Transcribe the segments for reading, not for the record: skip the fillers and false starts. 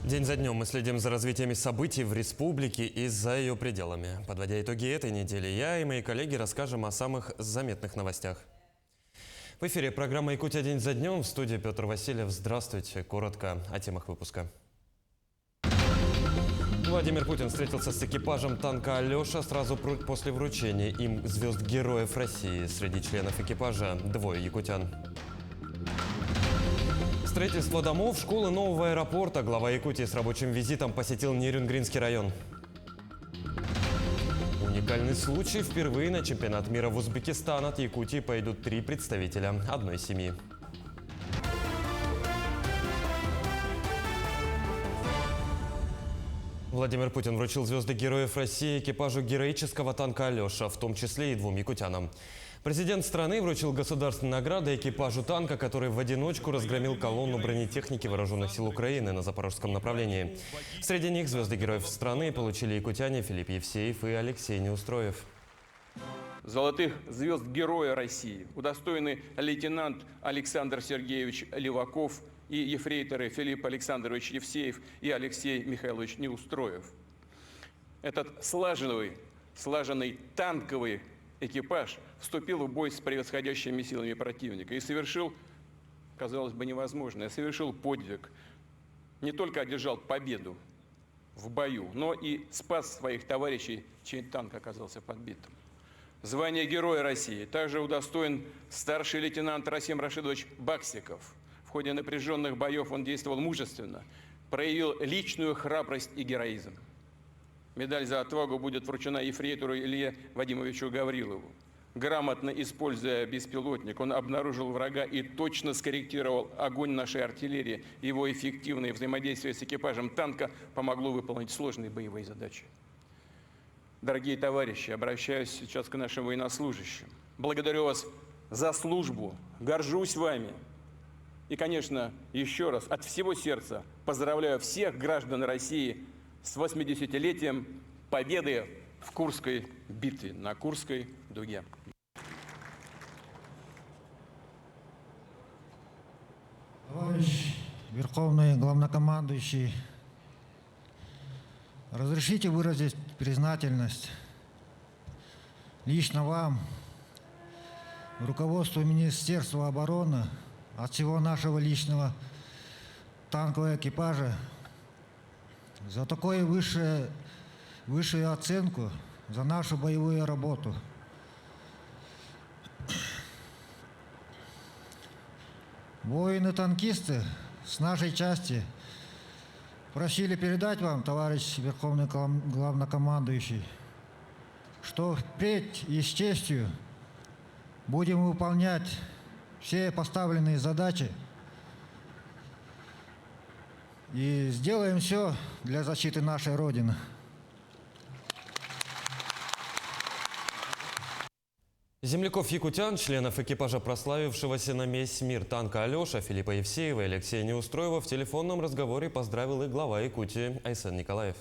День за днем мы следим за развитиями событий в республике и за ее пределами. Подводя итоги этой недели, я и мои коллеги расскажем о самых заметных новостях. В эфире программа «Якутия. День за днем». В студии Петр Васильев. Здравствуйте. Коротко о темах выпуска. Владимир Путин встретился с экипажем танка «Алеша» сразу после вручения им звезд Героев России. Среди членов экипажа двое якутян. Строительство домов, школы, нового аэропорта. Глава Якутии с рабочим визитом посетил Нерюнгринский район. Уникальный случай. Впервые на чемпионат мира в Узбекистан от Якутии пойдут 3 представителя одной семьи. Владимир Путин вручил звезды Героев России экипажу героического танка «Алеша», в том числе и 2 якутянам. Президент страны вручил государственные награды экипажу танка, который в одиночку разгромил колонну бронетехники вооруженных сил Украины на запорожском направлении. Среди них звезды Героев страны получили якутяне Филипп Евсеев и Алексей Неустроев. Золотых звезд Героя России удостоены лейтенант Александр Сергеевич Леваков и ефрейторы Филипп Александрович Евсеев и Алексей Михайлович Неустроев. Этот слаженный танковый экипаж вступил в бой с превосходящими силами противника и совершил, казалось бы, невозможное, совершил подвиг. Не только одержал победу в бою, но и спас своих товарищей, чей танк оказался подбитым. Звание Героя России также удостоен старший лейтенант Расим Рашидович Баксиков. В ходе напряженных боев он действовал мужественно, проявил личную храбрость и героизм. Медаль за отвагу будет вручена ефрейтору Илье Вадимовичу Гаврилову. Грамотно используя беспилотник, он обнаружил врага и точно скорректировал огонь нашей артиллерии. Его эффективное взаимодействие с экипажем танка помогло выполнить сложные боевые задачи. Дорогие товарищи, обращаюсь сейчас к нашим военнослужащим. Благодарю вас за службу, горжусь вами. И, конечно, еще раз от всего сердца поздравляю всех граждан России с 80-летием победы в Курской битве, на Курской дуге. Товарищ Верховный Главнокомандующий, разрешите выразить признательность лично вам, руководству Министерства обороны, от всего нашего личного танкового экипажа за такую высшую оценку за нашу боевую работу. Воины-танкисты с нашей части просили передать вам, товарищ Верховный Главнокомандующий, что впредь и с честью будем выполнять все поставленные задачи и сделаем все для защиты нашей Родины. Земляков якутян, членов экипажа прославившегося на весь мир танка «Алеша» Филиппа Евсеева и Алексея Неустроева в телефонном разговоре поздравил и глава Якутии Айсен Николаев.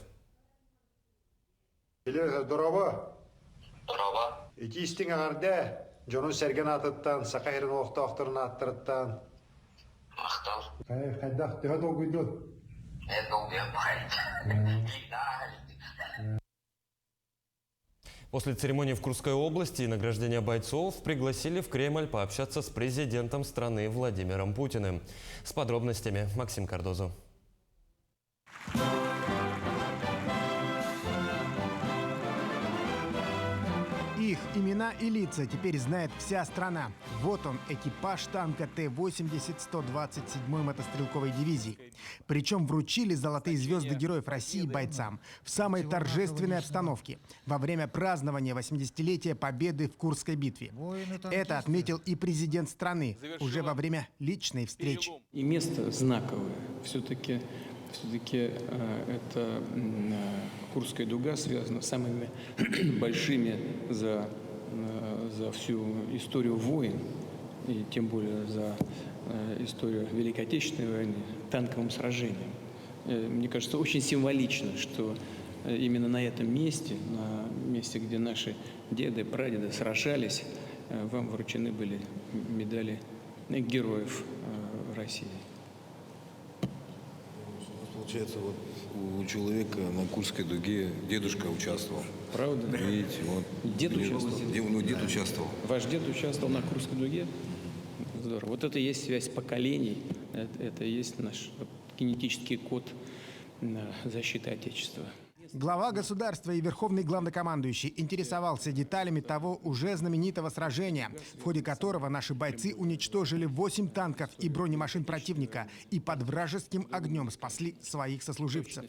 Здорово. Икистин аңарда, Джону Серген атыттан, Сақайрын оқты оқтырын аттырыттан. Мақтал. Қайдақ дұға доғыдың. После церемонии в Курской области и награждения бойцов пригласили в Кремль пообщаться с президентом страны Владимиром Путиным. С подробностями Максим Кардозу. Их имена и лица теперь знает вся страна. Вот он, экипаж танка Т-80 127-й мотострелковой дивизии. Причем вручили золотые звезды Героев России бойцам в самой торжественной обстановке во время празднования 80-летия победы в Курской битве. Это отметил и президент страны уже во время личной встречи. И место знаковое. Все-таки это Курская дуга связана с самыми большими за всю историю войн, и тем более за историю Великой Отечественной войны, танковым сражением. Мне кажется, очень символично, что именно на этом месте, на месте, где наши деды, прадеды сражались, вам вручены были медали Героев России. получается, вот у человека на Курской дуге дедушка участвовал. Правда? Видите, вот. Дед участвовал? Дед участвовал. Ваш дед участвовал на Курской дуге? Здорово. Вот это и есть связь поколений, это и есть наш генетический код защиты Отечества. Глава государства и верховный главнокомандующий интересовался деталями того уже знаменитого сражения, в ходе которого наши бойцы уничтожили 8 танков и бронемашин противника и под вражеским огнем спасли своих сослуживцев.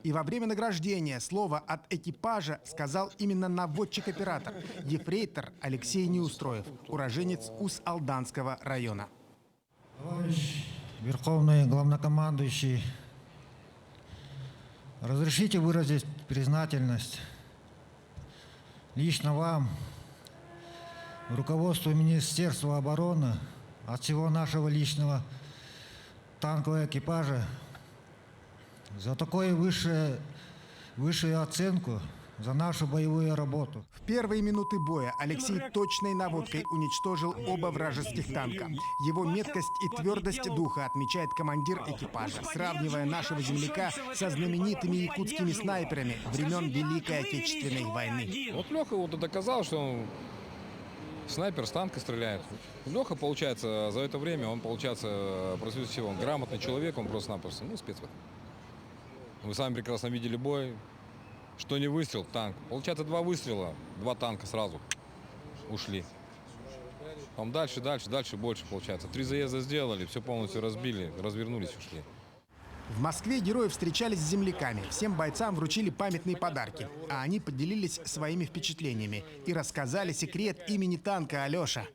И во время награждения слово от экипажа сказал именно наводчик-оператор, ефрейтор Алексей Неустроев, уроженец Ус-Алданского района. Товарищ верховный главнокомандующий, разрешите выразить признательность лично вам, руководству Министерства обороны, от всего нашего личного танкового экипажа за такую высшую оценку за нашу боевую работу. В первые минуты боя Алексей точной наводкой уничтожил оба вражеских танка. Его меткость и твердость духа отмечает командир экипажа, сравнивая нашего земляка со знаменитыми якутскими снайперами времен Великой Отечественной войны. Вот Леха вот и доказал, что он снайпер с танка стреляет. Леха, получается, за это время, он, получается, прежде всего, он грамотный человек, он просто-напросто, спец. Вы сами прекрасно видели бой. Что не выстрел, танк. Получается, 2 выстрела, 2 танка сразу ушли. Потом дальше больше получается. 3 заезда сделали, все полностью разбили, развернулись, ушли. В Москве герои встречались с земляками. Всем бойцам вручили памятные подарки, а они поделились своими впечатлениями и рассказали секрет имени танка Алеша.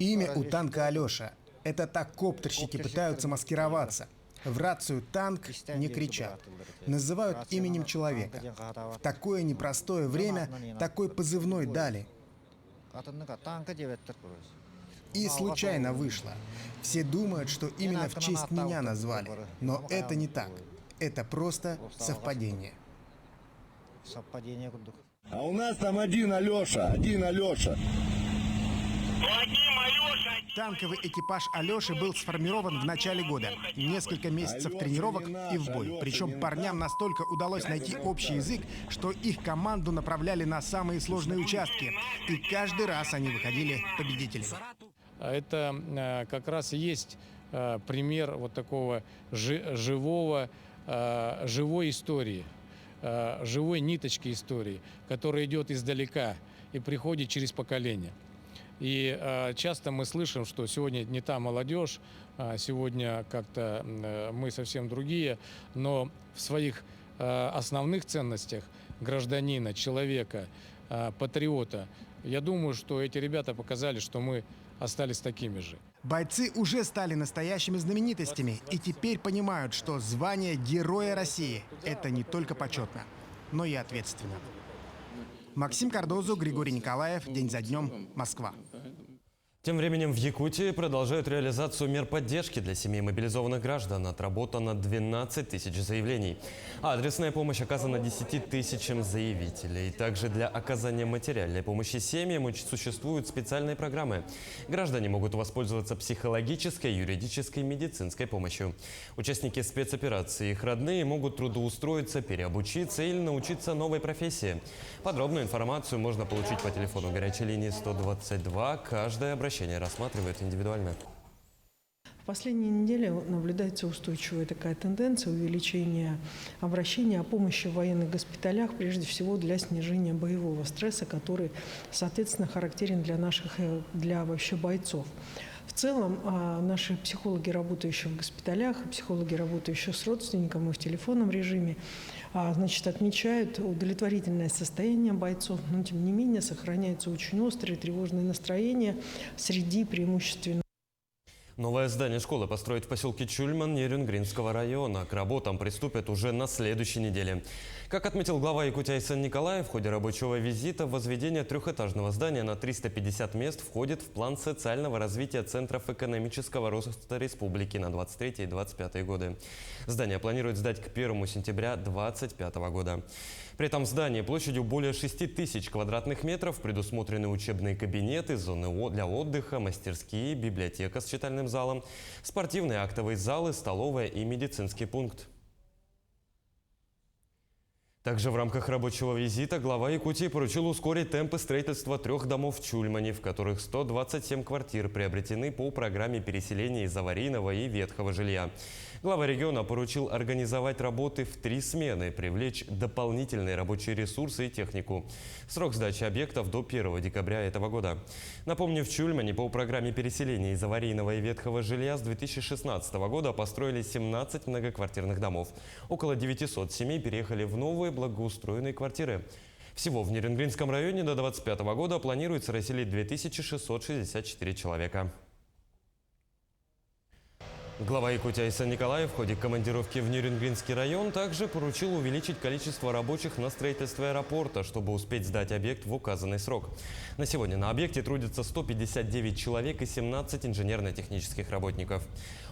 Имя у танка Алеша. Это так коптерщики пытаются маскироваться. В рацию «танк» не кричат. Называют именем человека. В такое непростое время такой позывной дали. И случайно вышло. Все думают, что именно в честь меня назвали. Но это не так. Это просто совпадение. А у нас там один Алеша. Танковый экипаж Алеши был сформирован в начале года. Несколько месяцев тренировок и в бой. Причем парням настолько удалось найти общий язык, что их команду направляли на самые сложные участки. И каждый раз они выходили победителями. Это как раз и есть пример вот такого живой истории, живой ниточки истории, которая идет издалека и приходит через поколение. И часто мы слышим, что сегодня не та молодежь, сегодня как-то мы совсем другие, но в своих основных ценностях гражданина, человека, патриота, я думаю, что эти ребята показали, что мы остались такими же. Бойцы уже стали настоящими знаменитостями и теперь понимают, что звание Героя России – это не только почетно, но и ответственно. Максим Кардозу, Григорий Николаев. День за днем. Москва. Тем временем в Якутии продолжают реализацию мер поддержки для семей мобилизованных граждан. Отработано 12 тысяч заявлений. А адресная помощь оказана 10 тысячам заявителей. Также для оказания материальной помощи семьям существуют специальные программы. Граждане могут воспользоваться психологической, юридической, медицинской помощью. Участники спецоперации и их родные могут трудоустроиться, переобучиться или научиться новой профессии. Подробную информацию можно получить по телефону горячей линии 122. Каждое обращение рассматривает индивидуально. В последние недели наблюдается устойчивая такая тенденция увеличения обращений о помощи в военных госпиталях, прежде всего для снижения боевого стресса, который, соответственно, характерен для вообще бойцов. В целом, наши психологи, работающие в госпиталях, психологи, работающие с родственниками в телефонном режиме, отмечают удовлетворительное состояние бойцов, но тем не менее сохраняется очень острое тревожное настроение среди преимущественно. Новое здание школы построят в поселке Чульман Нерюнгринского района. К работам приступят уже на следующей неделе. Как отметил глава Якутии Айсен Николаев, в ходе рабочего визита возведение трехэтажного здания на 350 мест входит в план социального развития центров экономического роста республики на 23 и 25 годы. Здание планируют сдать к 1 сентября 2025 года. При этом в здании площадью более 6 тысяч квадратных метров предусмотрены учебные кабинеты, зоны для отдыха, мастерские, библиотека с читальным залом, спортивный актовый зал, столовая и медицинский пункт. Также в рамках рабочего визита глава Якутии поручил ускорить темпы строительства 3 домов в Чульмане, в которых 127 квартир приобретены по программе переселения из аварийного и ветхого жилья. Глава региона поручил организовать работы в 3 смены, привлечь дополнительные рабочие ресурсы и технику. Срок сдачи объектов до 1 декабря этого года. Напомню, в Чульмане по программе переселения из аварийного и ветхого жилья с 2016 года построили 17 многоквартирных домов. Около 900 семей переехали в новые благоустроенные квартиры. Всего в Нерюнгринском районе до 2025 года планируется расселить 2664 человека. Глава Якутии Айсан Николаев в ходе командировки в Нерюнгринский район также поручил увеличить количество рабочих на строительство аэропорта, чтобы успеть сдать объект в указанный срок. На сегодня на объекте трудятся 159 человек и 17 инженерно-технических работников.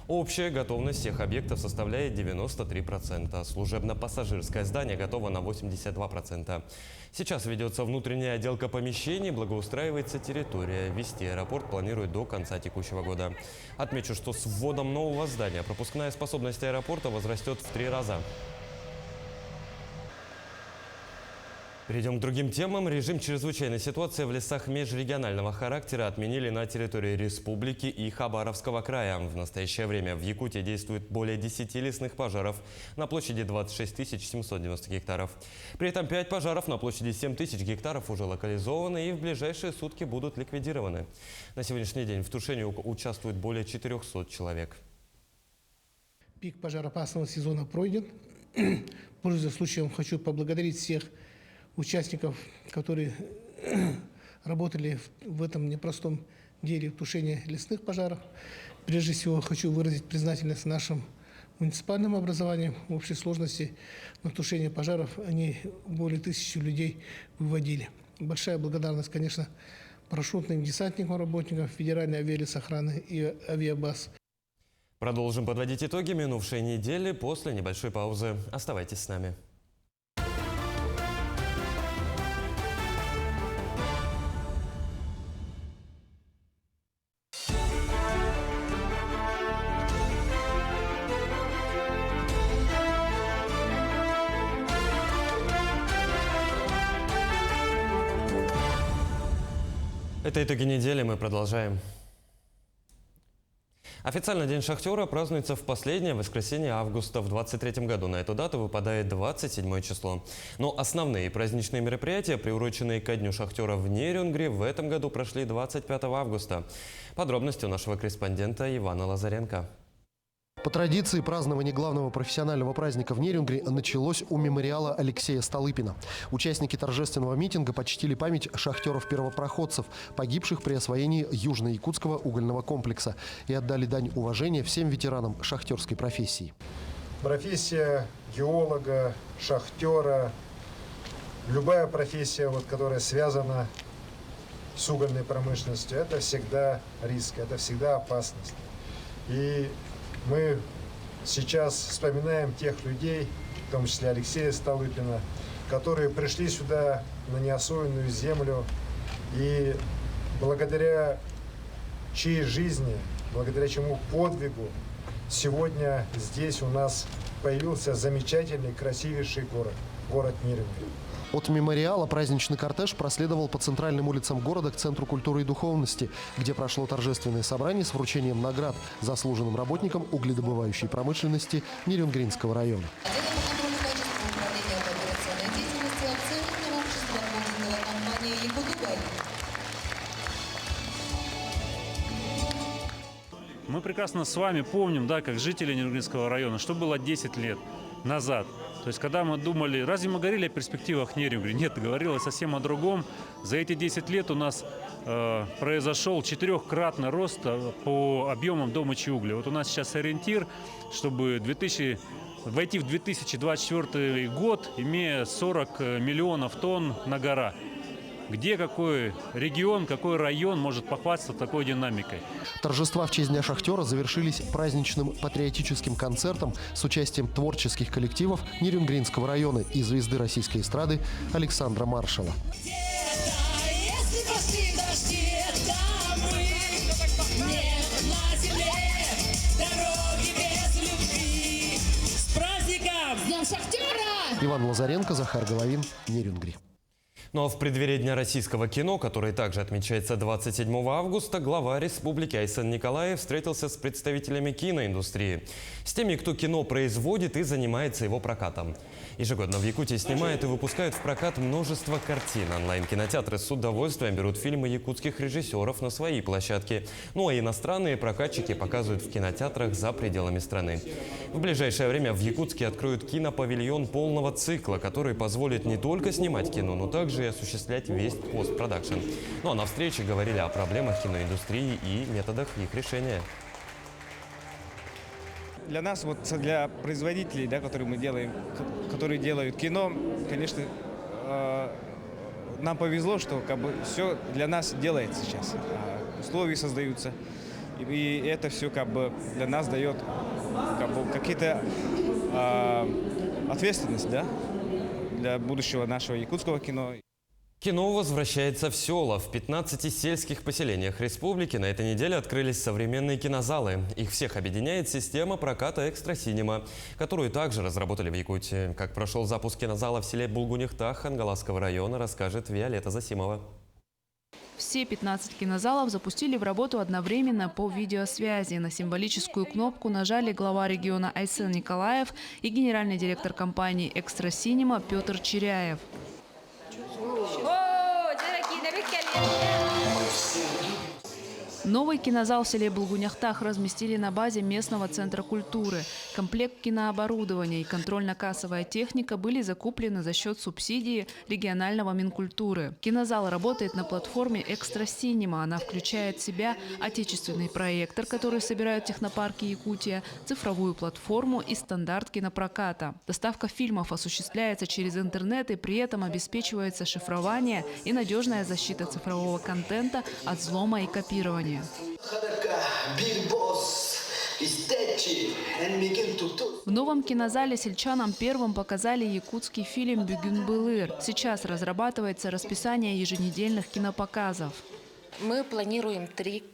Общая готовность всех объектов составляет 93%. Служебно-пассажирское здание готово на 82%. Сейчас ведется внутренняя отделка помещений, благоустраивается территория. Ввести аэропорт планируют до конца текущего года. Отмечу, что с вводом нового здания пропускная способность аэропорта возрастет в 3 раза. Перейдем к другим темам. Режим чрезвычайной ситуации в лесах межрегионального характера отменили на территории республики и Хабаровского края. В настоящее время в Якутии действует более 10 лесных пожаров на площади 26 790 гектаров. При этом 5 пожаров на площади 7 000 гектаров уже локализованы и в ближайшие сутки будут ликвидированы. На сегодняшний день в тушении участвует более 400 человек. Пик пожароопасного сезона пройден. Пользуясь случаем, хочу поблагодарить всех участников, которые работали в этом непростом деле тушения лесных пожаров. Прежде всего, хочу выразить признательность нашим муниципальным образованиям. В общей сложности на тушение пожаров они более 1000 людей выводили. Большая благодарность, конечно, парашютным десантникам, работникам Федеральной авиалесохраны и авиабаз. Продолжим подводить итоги минувшей недели после небольшой паузы. Оставайтесь с нами. Это итоги недели, мы продолжаем. Официально День шахтера празднуется в последнее воскресенье августа. В 2023 году на эту дату выпадает 27 число. Но основные праздничные мероприятия, приуроченные ко Дню шахтера в Нерюнгри, в этом году прошли 25 августа. Подробности у нашего корреспондента Ивана Лазаренко. По традиции, празднование главного профессионального праздника в Нерюнгри началось у мемориала Алексея Столыпина. Участники торжественного митинга почтили память шахтеров-первопроходцев, погибших при освоении Южно-Якутского угольного комплекса, и отдали дань уважения всем ветеранам шахтерской профессии. Профессия геолога, шахтера, любая профессия, которая связана с угольной промышленностью, это всегда риск, это всегда опасность. И мы сейчас вспоминаем тех людей, в том числе Алексея Столыпина, которые пришли сюда на неосвоенную землю и благодаря чьей жизни, благодаря чему подвигу сегодня здесь у нас появился замечательный, красивейший город Нерюнгри. От мемориала праздничный кортеж проследовал по центральным улицам города к Центру культуры и духовности, где прошло торжественное собрание с вручением наград заслуженным работникам угледобывающей промышленности Нерюнгринского района. Мы прекрасно с вами помним, как жители Нерюнгринского района, что было 10 лет назад. То есть, когда мы думали, разве мы говорили о перспективах Нерюнгри? Нет, говорилось совсем о другом. За эти 10 лет у нас произошел 4-кратный рост по объемам добычи угля. Вот у нас сейчас ориентир, чтобы войти в 2024 год, имея 40 миллионов тонн на гора. Где какой регион, какой район может похвастаться такой динамикой? Торжества в честь Дня шахтера завершились праздничным патриотическим концертом с участием творческих коллективов Нерюнгринского района и звезды российской эстрады Александра Маршала. Если пошли дожди, то мы не на земле. Иван Лазаренко, Захар Головин, Нерюнгри. Ну а в преддверии Дня российского кино, который также отмечается 27 августа, глава республики Айсен Николаев встретился с представителями киноиндустрии, с теми, кто кино производит и занимается его прокатом. Ежегодно в Якутии снимают и выпускают в прокат множество картин. Онлайн-кинотеатры с удовольствием берут фильмы якутских режиссеров на свои площадки. Ну а иностранные прокатчики показывают в кинотеатрах за пределами страны. В ближайшее время в Якутске откроют кинопавильон полного цикла, который позволит не только снимать кино, но также и осуществлять весь постпродакшн. Ну а на встрече говорили о проблемах киноиндустрии и методах их решения. Для нас, вот для производителей, да, которые делают кино, конечно, нам повезло, что все для нас делается сейчас. Условия создаются. И это все для нас дает какие-то ответственность, да, для будущего нашего якутского кино. Кино возвращается в села. В 15 сельских поселениях республики на этой неделе открылись современные кинозалы. Их всех объединяет система проката «Экстрасинема», которую также разработали в Якутии. Как прошел запуск кинозала в селе Булгунихтах Хангаласского района, расскажет Виолетта Засимова. Все 15 кинозалов запустили в работу одновременно по видеосвязи. На символическую кнопку нажали глава региона Айсен Николаев и генеральный директор компании «Экстрасинема» Петр Черяев. Новый кинозал в селе Булгунихтах разместили на базе местного центра культуры. Комплект кинооборудования и контрольно-кассовая техника были закуплены за счет субсидии регионального Минкультуры. Кинозал работает на платформе «Экстрасинема». Она включает в себя отечественный проектор, который собирают технопарки Якутия, цифровую платформу и стандарт кинопроката. Доставка фильмов осуществляется через интернет, и при этом обеспечивается шифрование и надежная защита цифрового контента от взлома и копирования. В новом кинозале сельчанам первым показали якутский фильм «Бүгүн былыр». Сейчас разрабатывается расписание еженедельных кинопоказов. Мы планируем 3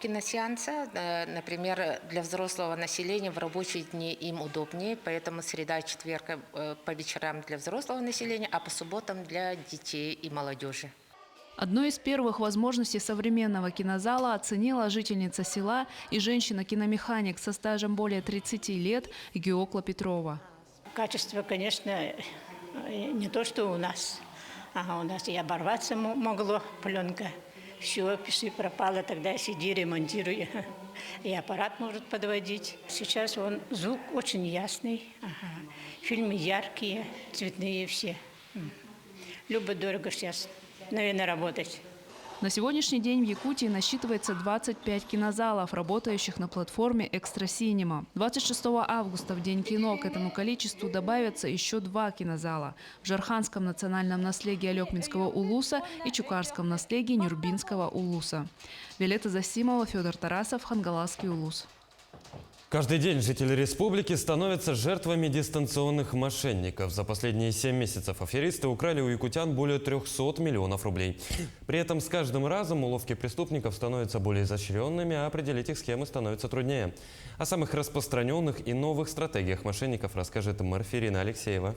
киносеанса. Например, для взрослого населения в рабочие дни им удобнее, поэтому среда и четверг по вечерам для взрослого населения, а по субботам для детей и молодежи. Одной из первых возможностей современного кинозала оценила жительница села и женщина-киномеханик со стажем более 30 лет Геокла Петрова. Качество, конечно, не то, что у нас. У нас и оборваться могло пленка. Все, пиши, пропало, тогда сиди, ремонтируй. И аппарат может подводить. Сейчас звук очень ясный. Фильмы яркие, цветные все. Любо-дорого сейчас. Наверное, работать. На сегодняшний день в Якутии насчитывается 25 кинозалов, работающих на платформе «Экстрасинема». 26 августа, в День кино, к этому количеству добавятся еще 2 кинозала – в Жарханском национальном наследии Алекминского улуса и Чукарском наследии Нюрбинского улуса. Виолетта Засимова, Федор Тарасов, Хангаласский улус. Каждый день жители республики становятся жертвами дистанционных мошенников. За последние 7 месяцев аферисты украли у якутян более 300 миллионов рублей. При этом с каждым разом уловки преступников становятся более изощренными, а определить их схемы становится труднее. О самых распространенных и новых стратегиях мошенников расскажет Марфирина Алексеева.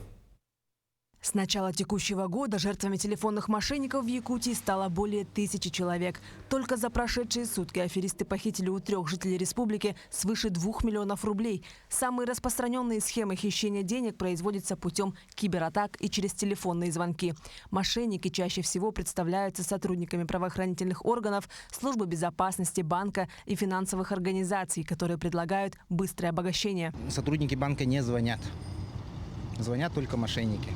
С начала текущего года жертвами телефонных мошенников в Якутии стало более 1000 человек. Только за прошедшие сутки аферисты похитили у 3 жителей республики свыше 2 миллионов рублей. Самые распространенные схемы хищения денег производятся путем кибератак и через телефонные звонки. Мошенники чаще всего представляются сотрудниками правоохранительных органов, службы безопасности, банка и финансовых организаций, которые предлагают быстрое обогащение. Сотрудники банка не звонят. Звонят только мошенники.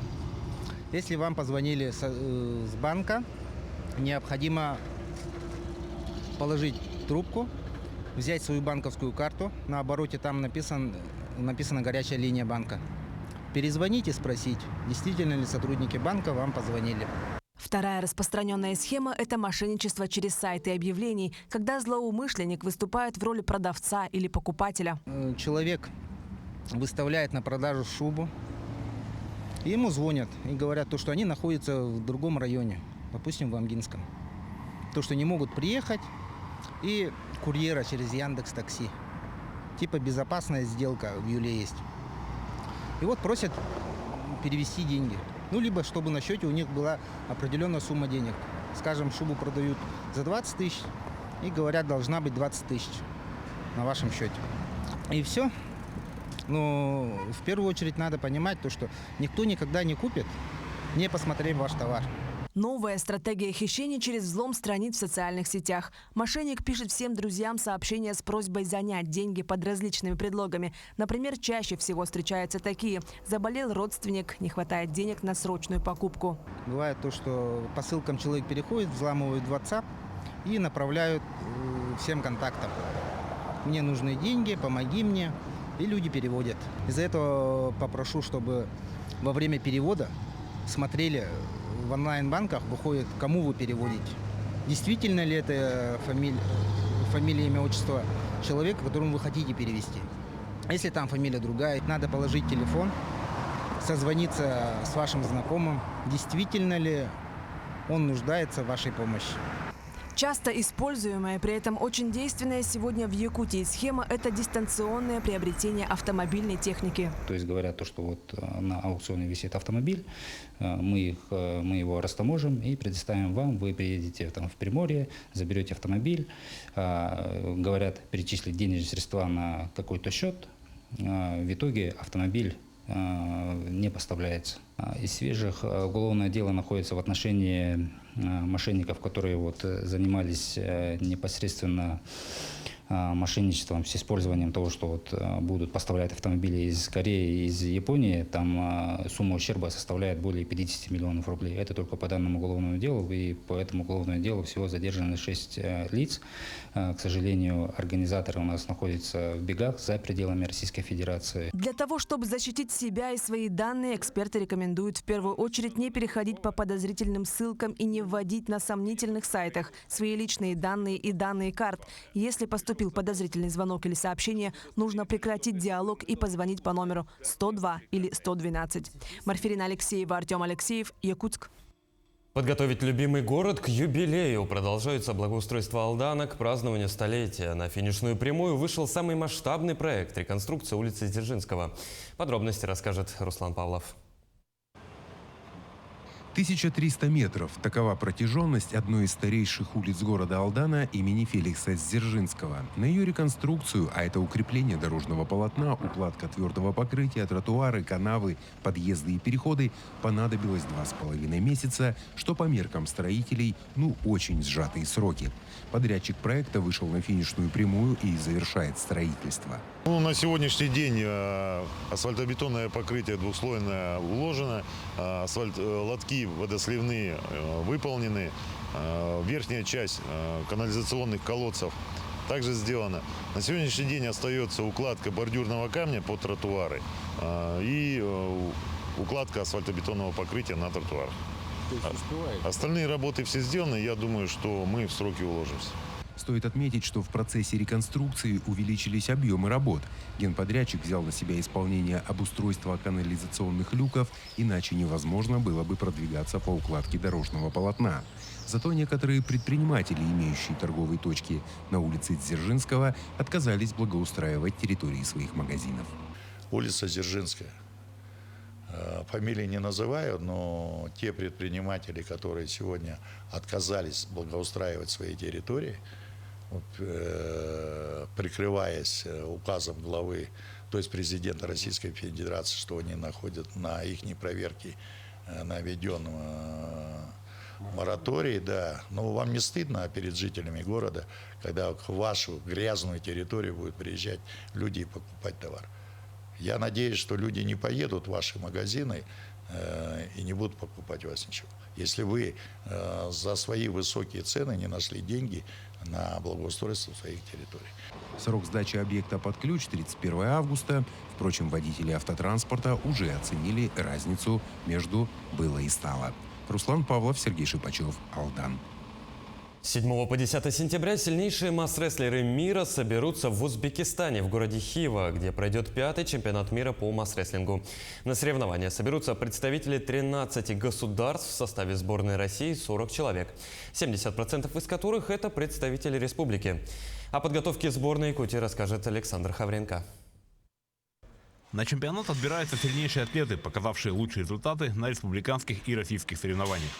Если вам позвонили с банка, необходимо положить трубку, взять свою банковскую карту. На обороте там написана горячая линия банка. Перезвонить и спросить, действительно ли сотрудники банка вам позвонили. Вторая распространенная схема – это мошенничество через сайты объявлений, когда злоумышленник выступает в роли продавца или покупателя. Человек выставляет на продажу шубу. И ему звонят и говорят, что они находятся в другом районе, допустим, в Амгинском. То, что не могут приехать, и курьера через Яндекс.Такси. Типа безопасная сделка в Юле есть. И вот просят перевести деньги. Ну, либо чтобы на счете у них была определенная сумма денег. Скажем, шубу продают за 20 тысяч и говорят, должна быть 20 тысяч на вашем счете. И все. Но в первую очередь надо понимать то, что никто никогда не купит, не посмотрев ваш товар. Новая стратегия хищения через взлом страниц в социальных сетях. Мошенник пишет всем друзьям сообщения с просьбой занять деньги под различными предлогами. Например, чаще всего встречаются такие: заболел родственник, не хватает денег на срочную покупку. Бывает то, что по ссылкам человек переходит, взламывают в WhatsApp и направляют всем контактам. Мне нужны деньги, помоги мне. И люди переводят. Из-за этого попрошу, чтобы во время перевода смотрели в онлайн-банках, выходит, кому вы переводите. Действительно ли это фамилия, имя, отчество человека, которому вы хотите перевести. Если там фамилия другая, надо положить телефон, созвониться с вашим знакомым, действительно ли он нуждается в вашей помощи. Часто используемая, при этом очень действенная сегодня в Якутии схема – это дистанционное приобретение автомобильной техники. То есть говорят то, что вот на аукционе висит автомобиль, мы его растаможим и предоставим вам. Вы приедете там в Приморье, заберете автомобиль, говорят перечислить денежные средства на какой-то счет, в итоге автомобиль не поставляется. Из свежих уголовное дело находится в отношении мошенников, которые вот занимались непосредственно мошенничеством с использованием того, что вот будут поставлять автомобили из Кореи и из Японии. Там сумма ущерба составляет более 50 миллионов рублей. Это только по данному уголовному делу. И по этому уголовному делу всего задержаны 6 лиц. К сожалению, организаторы у нас находятся в бегах за пределами Российской Федерации. Для того, чтобы защитить себя и свои данные, эксперты рекомендуют в первую очередь не переходить по подозрительным ссылкам и не вводить на сомнительных сайтах свои личные данные и данные карт. Если поступил подозрительный звонок или сообщение, нужно прекратить диалог и позвонить по номеру 102 или 112. Марферина Алексеева, Артем Алексеев, Якутск. Подготовить любимый город к юбилею. Продолжается благоустройство Алдана к празднованию столетия. На финишную прямую вышел самый масштабный проект – реконструкция улицы Дзержинского. Подробности расскажет Руслан Павлов. 1300 метров – такова протяженность одной из старейших улиц города Алдана имени Феликса Дзержинского. На ее реконструкцию, а это укрепление дорожного полотна, укладка твердого покрытия, тротуары, канавы, подъезды и переходы, понадобилось 2,5 месяца, что по меркам строителей, очень сжатые сроки. Подрядчик проекта вышел на финишную прямую и завершает строительство. На сегодняшний день асфальтобетонное покрытие двухслойное уложено, лотки водосливные выполнены, верхняя часть канализационных колодцев также сделана. На сегодняшний день остается укладка бордюрного камня под тротуары и укладка асфальтобетонного покрытия на тротуарах. Остальные работы все сделаны, я думаю, что мы в сроки уложимся. Стоит отметить, что в процессе реконструкции увеличились объемы работ. Генподрядчик взял на себя исполнение обустройства канализационных люков, иначе невозможно было бы продвигаться по укладке дорожного полотна. Зато некоторые предприниматели, имеющие торговые точки на улице Дзержинского, отказались благоустраивать территории своих магазинов. Улица Дзержинская. Фамилии не называю, но те предприниматели, которые сегодня отказались благоустраивать свои территории, прикрываясь указом главы, то есть президента Российской Федерации, что они находят на их проверке на введенном моратории, да. Но вам не стыдно перед жителями города, когда в вашу грязную территорию будут приезжать люди и покупать товар? Я надеюсь, что люди не поедут в ваши магазины и не будут покупать у вас ничего. Если вы за свои высокие цены не нашли деньги на благоустройство своих территорий. Срок сдачи объекта под ключ 31 августа. Впрочем, водители автотранспорта уже оценили разницу между было и стало. Руслан Павлов, Сергей Шипачев, Алдан. С 7 по 10 сентября сильнейшие масс-рестлеры мира соберутся в Узбекистане, в городе Хива, где пройдет 5-й чемпионат мира по масс-рестлингу. На соревнования соберутся представители 13 государств, в составе сборной России 40 человек, 70% из которых это представители республики. О подготовке сборной Якутии расскажет Александр Хавренко. На чемпионат отбираются сильнейшие атлеты, показавшие лучшие результаты на республиканских и российских соревнованиях.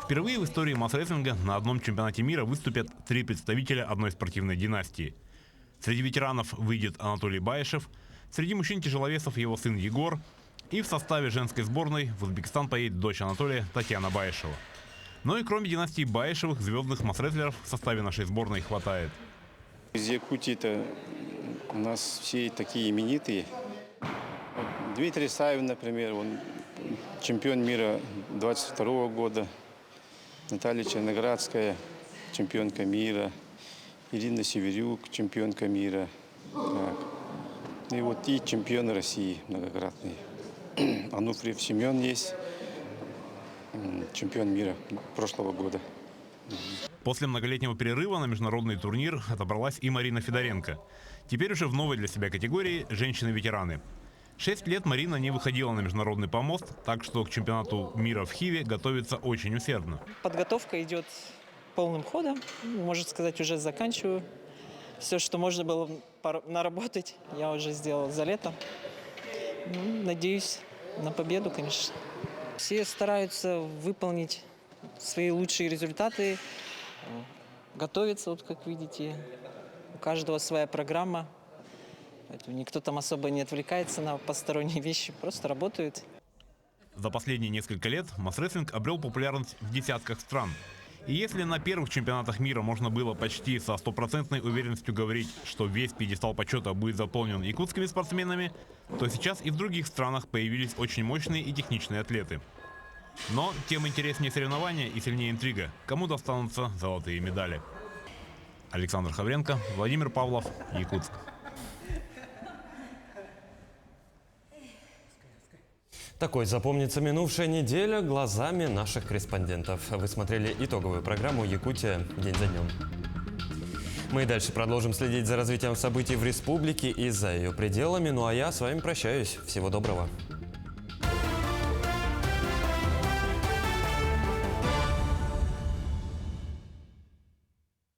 Впервые в истории масс-рестлинга на одном чемпионате мира выступят 3 представителя одной спортивной династии. Среди ветеранов выйдет Анатолий Баишев, среди мужчин-тяжеловесов его сын Егор, и в составе женской сборной в Узбекистан поедет дочь Анатолия Татьяна Баишева. Но и кроме династии Баишевых звездных масс-рестлеров в составе нашей сборной хватает. Из Якутии-то у нас все такие именитые. Дмитрий Савин, например, он чемпион мира 22 года. Наталья Черноградская, чемпионка мира. Ирина Северюк, чемпионка мира. Так. И вот и чемпионы России многократные. Ануфриев Семен есть, чемпион мира прошлого года. После многолетнего перерыва на международный турнир отобралась и Марина Федоренко. Теперь уже в новой для себя категории «Женщины-ветераны». 6 лет Марина не выходила на международный помост, так что к чемпионату мира в Хиве готовится очень усердно. Подготовка идет полным ходом, можно сказать, уже заканчиваю. Все, что можно было наработать, я уже сделал за лето. Надеюсь на победу, конечно. Все стараются выполнить свои лучшие результаты, готовиться, вот как видите. У каждого своя программа. Поэтому никто там особо не отвлекается на посторонние вещи, просто работают. За последние несколько лет масс-рестлинг обрел популярность в десятках стран. И если на первых чемпионатах мира можно было почти со стопроцентной уверенностью говорить, что весь пьедестал почета будет заполнен якутскими спортсменами, то сейчас и в других странах появились очень мощные и техничные атлеты. Но тем интереснее соревнования и сильнее интрига, кому достанутся золотые медали. Александр Хавренко, Владимир Павлов, Якутск. Такой запомнится минувшая неделя глазами наших корреспондентов. Вы смотрели итоговую программу «Якутия. День за днем». Мы и дальше продолжим следить за развитием событий в республике и за ее пределами. Ну а я с вами прощаюсь. Всего доброго.